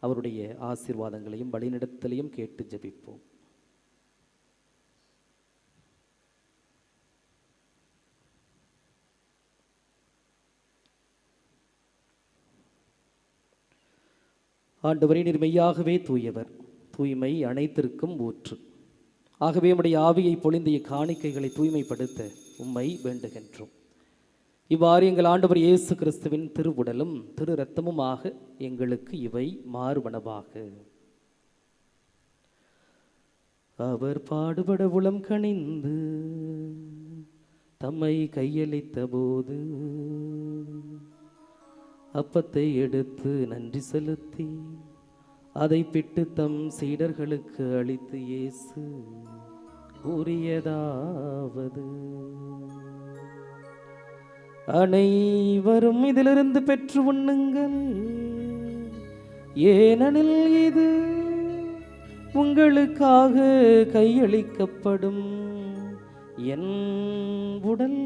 அவருடைய ஆசீர்வாதங்களையும் வழிநடத்தலையும் கேட்டு ஜெபிப்போம். ஆண்டவரே, நீர் மெய்யாகவே தூயவர், தூய்மை அனைத்திற்கும் ஊற்று. ஆகவே உம்முடைய ஆவியை பொழிந்திய காணிக்கைகளை தூய்மைப்படுத்த உம்மை வேண்டுகின்றோம். இவ்வாறு எங்கள் ஆண்டவர் இயேசு கிறிஸ்துவின் திருவுடலும் திரு இரத்தமுமாக எங்களுக்கு இவை மாறுவனவாக. அவர் பாடுபட உளம் கனிந்து தம்மை கையளித்த போது அப்பத்தை எடுத்து நன்றி செலுத்தி அதை பிட்டு தம் சீடர்களுக்கு அளித்து இயேசு கூறியதாவது: அனைவரும் இதிலிருந்து பெற்று உண்ணுங்கள், ஏனெனில் இது உங்களுக்காக கையளிக்கப்படும் என் உடல்.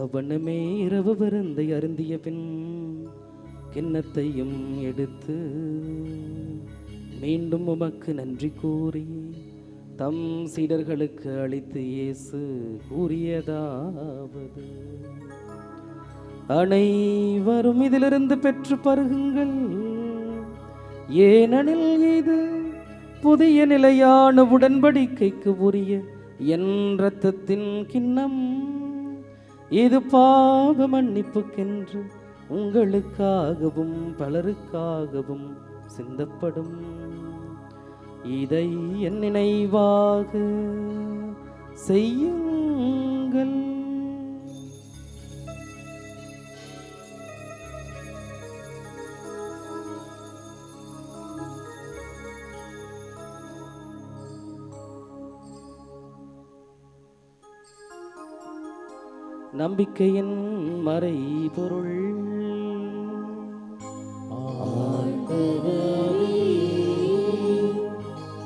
அவனமே இரவு விருந்தை அருந்திய பின் கிண்ணத்தையும் எடுத்து மீண்டும் உமக்கு நன்றி கூறி தம் சீடர்களுக்கு அளித்து இயேசு கூறியதாவது: அனைவரும் இதிலிருந்து பெற்று பருகுங்கள், ஏனெனில் இது புதிய நிலையான உடன்படிக்கைக்கு உரிய என் இரத்தத்தின் கிண்ணம். இது பாவ மன்னிப்புக்கென்று உங்களுக்காகவும் பலருக்காகவும் சிந்தப்படும். இதை என் நினைவாக செய்யுங்கள். நம்பிக்கையின் மறைபொருள்.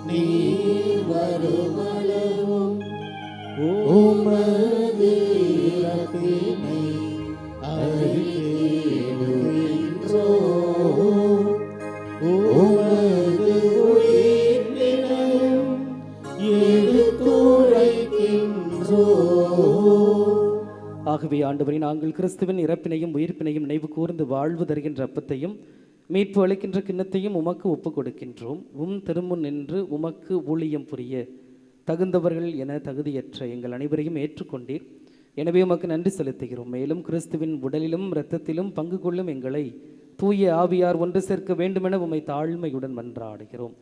நீர் வருமளவும் உமது இரத்தினை அறிக்கையிடுகின்றோம், உமது உயிர்ப்பினையும் எடுத்துரைக்கின்றோம். ஆகவே ஆண்டவரே, நாங்கள் கிறிஸ்துவின் இறப்பினையும் உயிர்ப்பினையும் நினைவு கூர்ந்து வாழ்வு தருகின்ற அப்பத்தையும் மீட்பு அளிக்கின்ற கிண்ணத்தையும் உமக்கு ஒப்புக் கொடுக்கின்றோம். திருமுன் நின்று உமக்கு ஊழியம் புரிய தகுந்தவர்கள் என தகுதியற்ற எங்கள் அனைவரையும் ஏற்றுக்கொண்டீர். எனவே உமக்கு நன்றி செலுத்துகிறோம். மேலும் கிறிஸ்துவின் உடலிலும் இரத்தத்திலும் பங்கு கொள்ளும் எங்களை தூய ஆவியார் ஒன்று சேர்க்க வேண்டுமென உம்மை தாழ்மையுடன் மன்றாடுகிறோம்.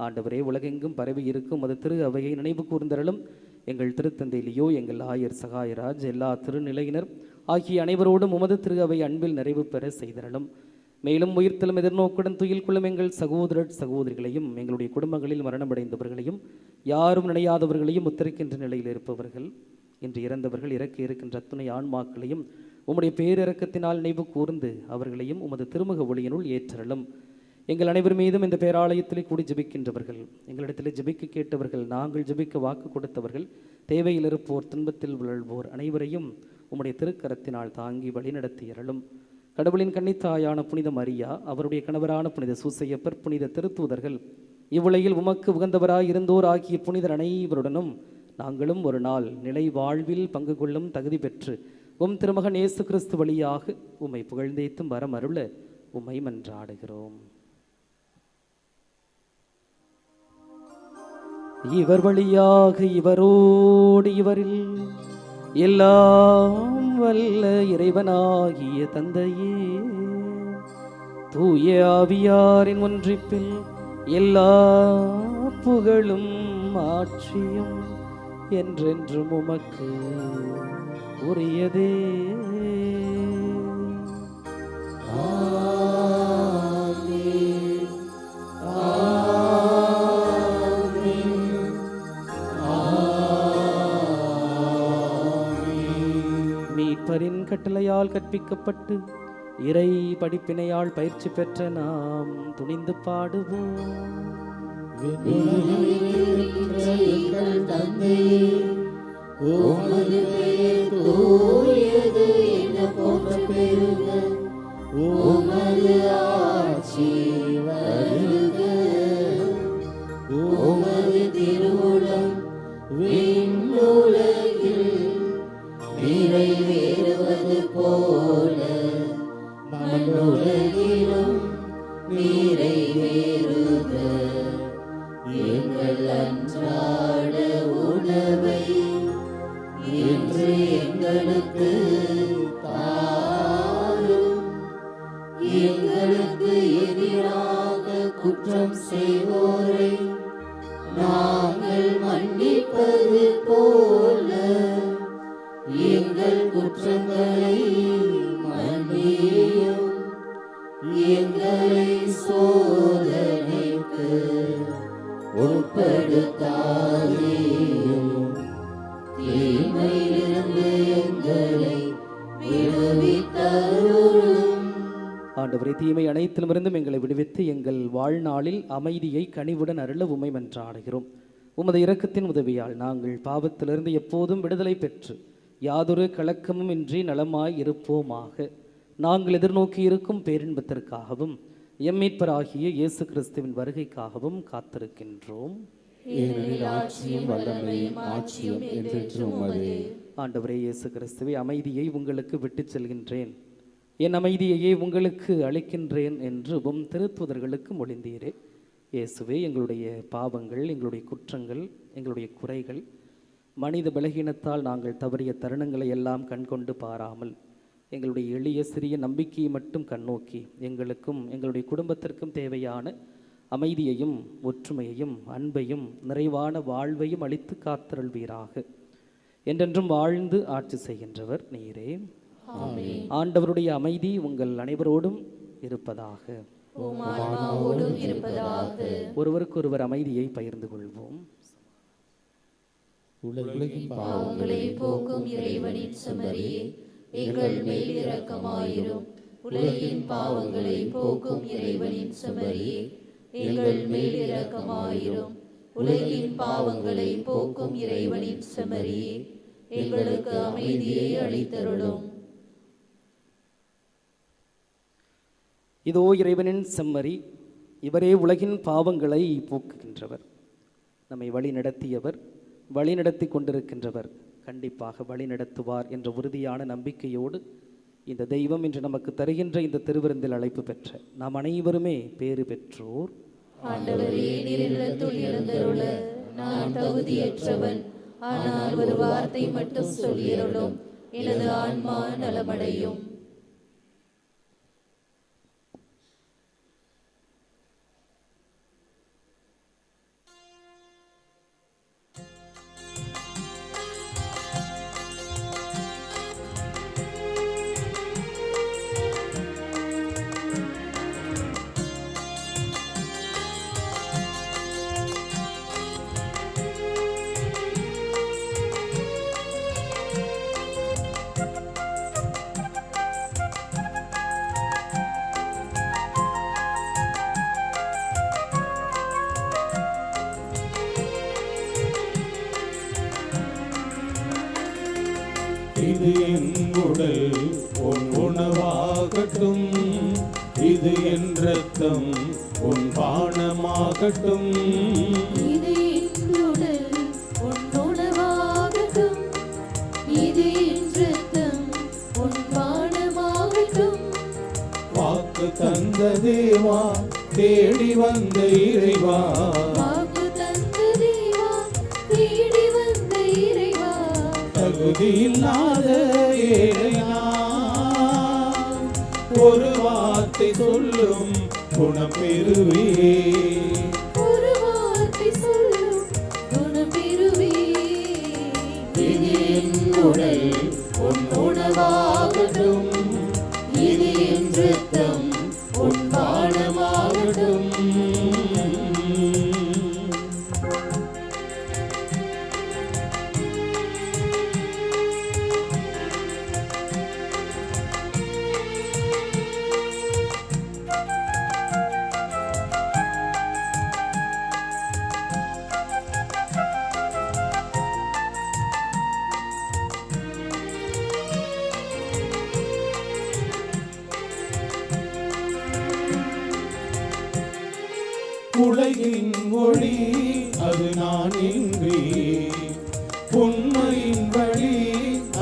ஆண்டவரே, உலகெங்கும் பரவி இருக்கும் அது திரு அவையை நினைவு கூர்ந்தருளும். எங்கள் திருத்தந்தை லியோ, எங்கள் ஆயர் சகாயராஜ், எல்லா திருநிலையினர் ஆகிய அனைவரோடும் உமது திரு அவை அன்பில் நிறைவு பெற செய்தருளும். மேலும் உயிர்த்தலும் எதிர்நோக்குடன் துயில் கொள்ளும் எங்கள் சகோதரர் சகோதரிகளையும் எங்களுடைய குடும்பங்களில் மரணமடைந்தவர்களையும் யாரும் நினையாதவர்களையும் உத்தரிக்கின்ற நிலையில் இருப்பவர்கள், இன்று இறந்தவர்கள், இறக்க இருக்கின்ற அத்துணை ஆன்மாக்களையும் உம்முடைய பேரிறக்கத்தினால் நினைவு கூர்ந்து அவர்களையும் உமது திருமுக ஒளியினுள் ஏற்றருளும். எங்கள் அனைவர் மீதும் இந்த பேராலயத்திலே கூடி ஜெபிக்கின்றவர்கள், எங்களிடத்திலே ஜெபிக்க கேட்டவர்கள், நாங்கள் ஜெபிக்க வாக்கு கொடுத்தவர்கள், தேவையில் இருப்போர், துன்பத்தில் உழல்வோர் அனைவரையும் உம்முடைய திருக்கரத்தினால் தாங்கி வழிநடத்தி அருளும். கடவுளின் கன்னித்தாயான புனித மரியா, அவருடைய கணவரான புனித சூசையப்பர், புனித திருத்தூதர்கள், இவ்வுலகில் உமக்கு உகந்தவராய் இருந்தோர் ஆகிய புனிதர் அனைவருடனும் நாங்களும் ஒரு நாள் நிலை வாழ்வில் பங்கு கொள்ளும் தகுதி பெற்று திருமகன் இயேசு கிறிஸ்து வழியாக உம்மை புகழ்ந்தேத்தும் வரம் அருள உம்மை மன்றாடுகிறோம். இவர் வழியாக இவரோடு இவரில் எல்லாம் வல்ல இறைவனாகிய தந்தையே, தூய ஆவியாரின் ஒன்றிப்பில் எல்லா புகழும் ஆட்சியும் என்றென்றும் உமக்கு உரியதே. ஆமென். மீட்பரின் கட்டளையால் கற்பிக்கப்பட்டு இறை படிப்பினையால் பயிற்சி பெற்ற நாம் துணிந்து பாடுவோம். எங்கள் தந்தையே, உமது பெயர் தூயது என போற்ற பெறுக. உமது ஆட்சி வருக. உமது திருவுளம் விண்ணுலகில் நிறைவேறுவது போல மண்ணுலகிலும் நிறைவேறுக. எங்கள் அன்றாட உணவை இன்று எங்களுக்கு தாரும். எங்களுக்கு எதிராக குற்றம் செய்வோரை நாங்கள் மன்னிப்பது போல எங்கள் குற்றங்களை மன்னியும். எங்களை சோதனைக்கு உட்படுத்தாதேயும், தீமையிலிருந்து எங்களை விடுவித்தருளும். ஆண்டவரே, தீமை அனைத்திலுமிருந்தும் எங்களை விடுவித்து எங்கள் வாழ்நாளில் அமைதியை கனிவுடன் அருள உம்மை மன்றாடுகிறோம். உமது இரக்கத்தின் உதவியால் நாங்கள் பாவத்திலிருந்து எப்போதும் விடுதலை பெற்று யாதொரு கலக்கமும் இன்றி நலமாய் இருப்போமாக. நாங்கள் எதிர்நோக்கி இருக்கும் பேரின்பத்திற்காகவும் எம்மீட்பராகிய இயேசு கிறிஸ்துவின் வருகைக்காகவும் காத்திருக்கின்றோம். ஆண்டவரே இயேசு கிறிஸ்துவே, அமைதியை உங்களுக்கு விட்டுச் செல்கின்றேன், என் அமைதியையே உங்களுக்கு அளிக்கின்றேன் என்று உம் திருத்துதர்களுக்கு மொழிந்தீரே. இயேசுவே, எங்களுடைய பாவங்கள், எங்களுடைய குற்றங்கள், எங்களுடைய குறைகள், மனித பலகீனத்தால் நாங்கள் தவறிய தருணங்களை எல்லாம் கண்கொண்டு பாராமல் எங்களுடைய எளிய சிறிய நம்பிக்கையை மட்டும் கண்ணோக்கி எங்களுக்கும் எங்களுடைய குடும்பத்திற்கும் தேவையான அமைதியையும் ஒற்றுமையையும் அன்பையும் நிறைவான வாழ்வையும் அளித்து காத்தருள்வீராக. என்றென்றும் வாழ்ந்து ஆட்சி செய்கின்றவர் நீரே. ஆண்டவருடைய அமைதி உங்கள் அனைவரோடும் இருப்பதாக. ஒருவருக்கொருவர் அமைதியை பகிர்ந்து கொள்வோம். உலகின் பாவங்களை போக்கும் இறைவனின் செம்மறியே, எங்கள் மேல் இரக்கமாயிரும். உலகின் பாவங்களை போக்கும் இறைவனின் செம்மறியே, எங்கள் மேல் இரக்கமாயிரும். உலகின் பாவங்களை போக்கும் இறைவனின் செம்மறியே, எங்களுக்கு அமைதியை அளித்தருளும். இதோ இறைவனின் செம்மறி, இவரே உலகின் பாவங்களை போக்குகின்றவர். நம்மை வழி நடத்தியவர், வழி நடத்தி கொண்டிருக்கின்றவர், கண்டிப்பாக வழி நடத்துவார் என்ற உறுதியான நம்பிக்கையோடு இந்த தெய்வம் இன்று நமக்கு தருகின்ற இந்த திருவிருந்தில் அழைப்பு பெற்ற நாம் அனைவருமே பேறு பெற்றோர். ஆண்டவரே, நீர் இல்லத்துள் எழுந்தருள நான் தகுதியற்றவன். ஆனால் ஒரு வார்த்தை மட்டும் சொல்லியருளும், எனது ஆன்மா நலமடையும். இது என் உடல் உன் உணவாகட்டும், இது என் இரத்தம் உன் பானமாகட்டும். இது என் உடல் உன் உணவாகட்டும், இது என் இரத்தம் உன் பானமாகட்டும். வாக்கு தந்த தேவா, தேடி வந்த இறைவா, வாக்கு தந்த தேவா, தேடி வந்த இறைவா, தகுதியில்லாத ஏழை நான், ஒரு வார்த்தை சொல்லும் குணம் பெறுவே. ஒரு வார்த்தை சொல்லும் குணம் பெறுவே. இது என் உடல் உன் உணவாகட்டும், இது என் இரத்தம் உன் பானமாகட்டும். உலகின் ஒளி அது நான் இன்றி, உண்மையின் வழி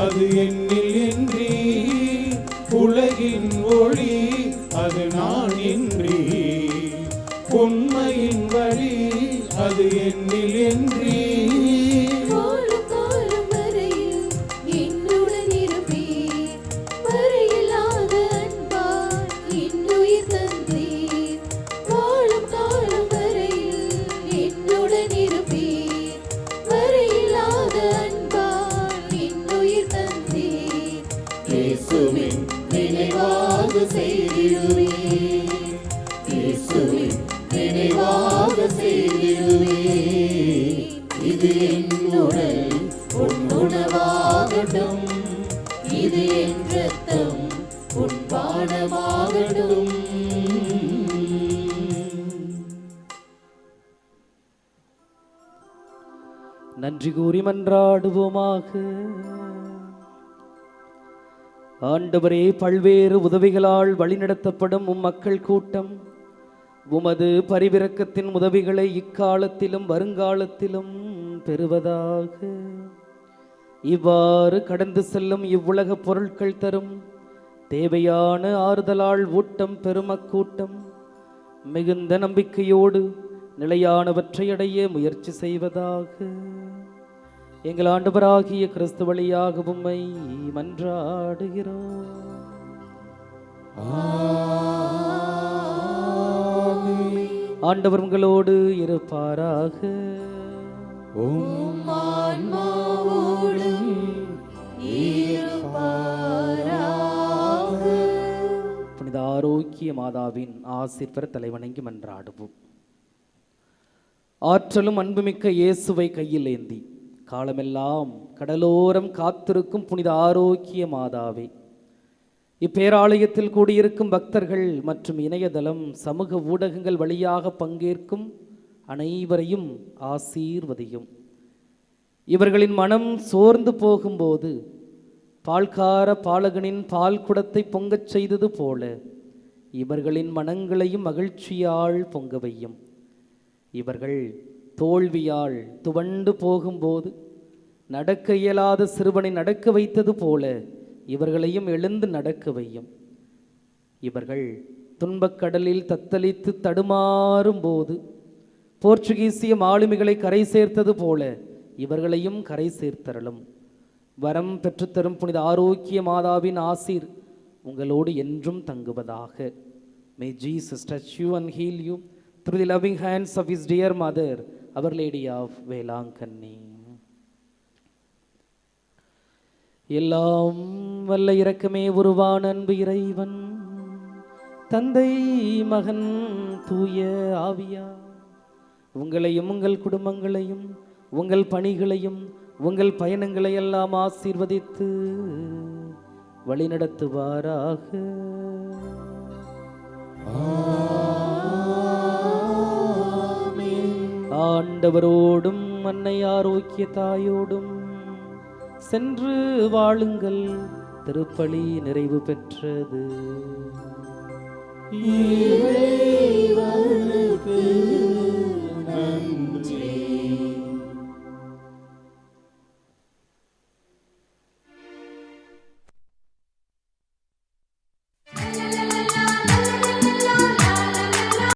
அது என்னில் இன்றி, உலகின் ஒளி அது நான் இன்றி, உண்மையின் வழி அது என்னில் இன்றி. வாழும் காலம் வரையில் என்னுடன் இருப்பீர், மறையில்லாத அன்பால் என்னுயிர் தந்தீர். வாழும் காலம் வரையில் என்னுடன் இருப்பீர், மறையில்லாத அன்பால் என்னுயிர் தந்தீர். இயேசுவின் நினைவாக செய்திடுவேன், இயேசுவின் நினைவாக செய்திடுவேன். இது என் உடல் உன் உணவாகட்டும், இது என் இரத்தம் உன் பானமாகட்டும். நன்றி கூறி மன்றாடுவோமாக. ஆண்டவரே, பல்வேறு உதவிகளால் வழிநடத்தப்படும் மக்கள் கூட்டம் உமது பரிவிரக்கத்தின் உதவிகளை இக்காலத்திலும் வருங்காலத்திலும் பெறுவதாக. இவ்வாறு கடந்து செல்லும் இவ்வுலக பொருட்கள் தரும் தேவையான ஆறுதலால் ஊட்டம் பெறும் அக்கூட்டம் மிகுந்த நம்பிக்கையோடு நிலையானவற்றை அடைய முயற்சி செய்வதாக. எங்கள் ஆண்டவராகிய கிறிஸ்து வழியாக உம்மை மன்றாடுகிறோம். ஆண்டவர் உங்களோடு இருப்பாராக. உம் ஆன்மாவோடும் இருப்பாராக. புனித ஆரோக்கிய மாதாவின் ஆசீர் பெற தலைவணங்கி மன்றாடுவோம். ஆற்றலும் அன்புமிக்க இயேசுவை கையில் ஏந்தி காலமெல்லாம் கடலோரம் காத்திருக்கும் புனித ஆரோக்கிய மாதாவே, இப்பேராலயத்தில் கூடியிருக்கும் பக்தர்கள் மற்றும் இணையதளம் சமூக ஊடகங்கள் வழியாக பங்கேற்கும் அனைவரையும் ஆசீர்வதியும். இவர்களின் மனம் சோர்ந்து போகும்போது பால்கார பாலகனின் பால் குடத்தை பொங்கச் செய்தது போல இவர்களின் மனங்களையும் மகிழ்ச்சியால் பொங்க வையும். இவர்கள் தோல்வியால் துவண்டு போகும்போது நடக்க இயலாத சிறுவனை நடக்க வைத்தது போல இவர்களையும் எழுந்து நடக்க வையும். இவர்கள் துன்பக்கடலில் தத்தளித்து தடுமாறும் போது போர்ச்சுகீசிய மாலுமிகளை கரை சேர்த்தது போல இவர்களையும் கரை சேர்த்தரலும். வரம் பெற்றுத்தரும் புனித ஆரோக்கிய மாதாவின் ஆசீர் உங்களோடு என்றும் தங்குவதாக. May Jesus touch you and heal you through the loving hands of his dear mother, Our Lady of Velankanni. எல்லாம் வல்ல இரக்கமே உருவான அன்பு இறைவன் தந்தை மகன் தூய ஆவியா உங்களையும் உங்கள் குடும்பங்களையும் உங்கள் பணிகளையும் உங்கள் பயணங்களை எல்லாம் ஆசீர்வதித்து வழிநடத்துவாராக. ஆண்டவரோடும் அன்னை ஆரோக்கிய தாயோடும் சென்று வாழுங்கள். திருப்பலி நிறைவு பெற்றது. இறைவனுக்கு நன்றி.